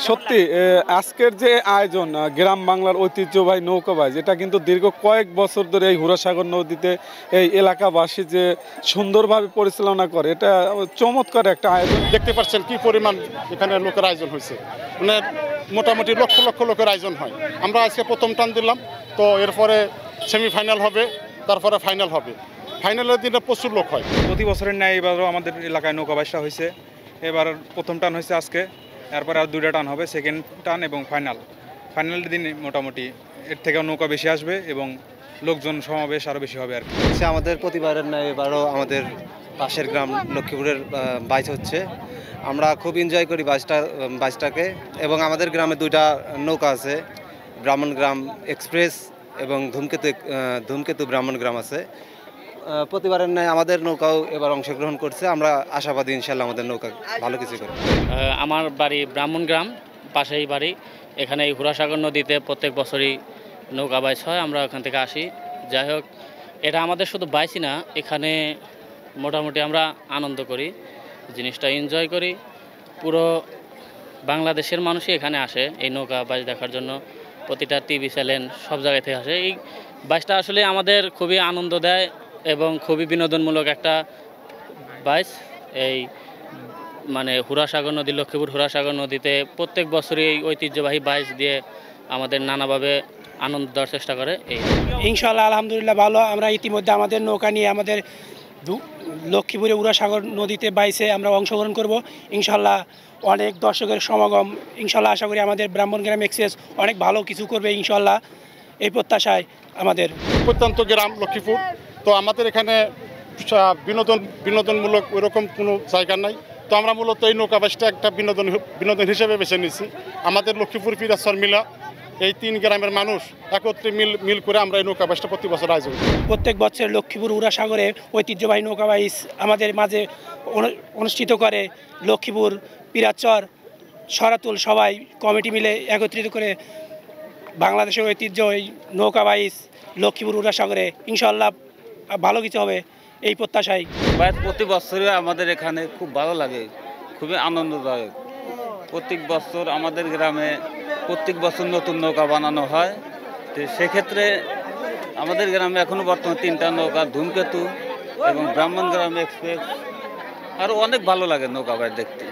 সত্যি আজকের যে আয়োজন গ্রাম বাংলার ঐতিহ্যবাহী নৌকাবাজ, এটা কিন্তু দীর্ঘ কয়েক বছর ধরে এই হুরাসাগর নদীতে এই এলাকাবাসী যে সুন্দরভাবে পরিচালনা করে, এটা চমৎকার একটা আয়োজন। দেখতে পাচ্ছেন কি পরিমাণ এখানে লোকের আয়োজন হয়েছে, মানে মোটামুটি লক্ষ লক্ষ লোকের আয়োজন হয়। আমরা আজকে প্রথম টান দিলাম, তো এরপরে সেমিফাইনাল হবে, তারপরে ফাইনাল হবে। ফাইনালের দিনে প্রচুর লোক হয়। প্রতি বছরের ন্যায় এবারও আমাদের এলাকায় নৌকাবাসটা হয়েছে। এবার প্রথম টান হয়েছে আজকে, এরপরে আর 2টা টান হবে, সেকেন্ড টান এবং ফাইনালের দিন মোটামুটি এর থেকেও নৌকা বেশি আসবে এবং লোকজন সমাবেশ আরও বেশি হবে আর কি। আমাদের প্রতিবারের ন্যায় এবারও আমাদের পাশের গ্রাম লক্ষ্মীপুরের বাইচ হচ্ছে। আমরা খুব এনজয় করি বাইচটাকে, এবং আমাদের গ্রামে 2টা নৌকা আছে, ব্রাহ্মণ গ্রাম এক্সপ্রেস এবং ধূমকেতু ব্রাহ্মণ গ্রাম আছে। প্রতিবারের ন্যায় আমাদের নৌকাও এবার অংশগ্রহণ করছে। আমরা আশাবাদী ইনশাল্লাহ আমাদের নৌকা ভালো কিছু করবে। আমার বাড়ি ব্রাহ্মণ গ্রাম, পাশেই বাড়ি। এখানে এই হুরাসাগর নদীতে প্রত্যেক বছরই নৌকা বাইচ হয়, আমরা ওখান থেকে আসি। যাই হোক, এটা আমাদের শুধু বাইচই না, এখানে মোটামুটি আমরা আনন্দ করি, জিনিসটা এনজয় করি। পুরো বাংলাদেশের মানুষই এখানে আসে এই নৌকা বাইচ দেখার জন্য। প্রতিটা টিভি চ্যানেল সব জায়গা থেকে আসে। এই বাইচটা আসলে আমাদের খুবই আনন্দ দেয় এবং খুবই বিনোদনমূলক একটা বাইচ। এই মানে হুরাসাগর নদী, লক্ষ্মীপুর হুরাসাগর নদীতে প্রত্যেক বছরই এই ঐতিহ্যবাহী বাইচ দিয়ে আমাদের নানাভাবে আনন্দ দেওয়ার চেষ্টা করে। এই ইনশাআল্লাহ আলহামদুলিল্লাহ ভালো। আমরা ইতিমধ্যে আমাদের নৌকা নিয়ে আমাদের লক্ষ্মীপুরে হুরাসাগর নদীতে বাইচে আমরা অংশগ্রহণ করব ইনশাআল্লাহ। অনেক দর্শকের সমাগম ইনশাআল্লাহ আশা করি। আমাদের ব্রাহ্মণগ্রাম এক্সপ্রেস অনেক ভালো কিছু করবে ইনশাআল্লাহ, এই আমাদের প্রত্যন্ত গ্রাম লক্ষ্মীপুর। তো আমাদের এখানে বিনোদনমূলক ওইরকম কোনো জায়গা নাই, তো আমরা মূলত এই নৌকা বাইচটা একটা বিনোদন হিসেবে বেছে নিয়েছি। আমাদের লক্ষ্মীপুর পীরাচর মিলা এই 3 গ্রামের মানুষ একত্রে মিল করে আমরা এই নৌকা বাইচটা প্রতি বছর আয়োজন করি। প্রত্যেক বছর লক্ষ্মীপুর হুরাসাগরে ঐতিহ্যবাহী নৌকা বাইচ আমাদের মাঝে অনুষ্ঠিত করে। লক্ষ্মীপুর, পীরাচর, সরাতুল সবাই কমিটি মিলে একত্রিত করে বাংলাদেশের ঐতিহ্য এই নৌকা বাইচ লক্ষ্মীপুর হুরাসাগরে ইনশাআল্লাহ ভালো কিছু হবে এই প্রত্যাশায়। প্রতি বছরই আমাদের এখানে খুব ভালো লাগে, খুবই আনন্দদায়ক। প্রত্যেক বছর আমাদের গ্রামে প্রত্যেক বছর নতুন নৌকা বানানো হয়। তো সেক্ষেত্রে আমাদের গ্রামে এখনও বর্তমানে 3টা নৌকা, ধূমকেতু এবং ব্রাহ্মণ গ্রাম এক্সপ্রেস। আরও অনেক ভালো লাগে নৌকা বাইচ দেখতে।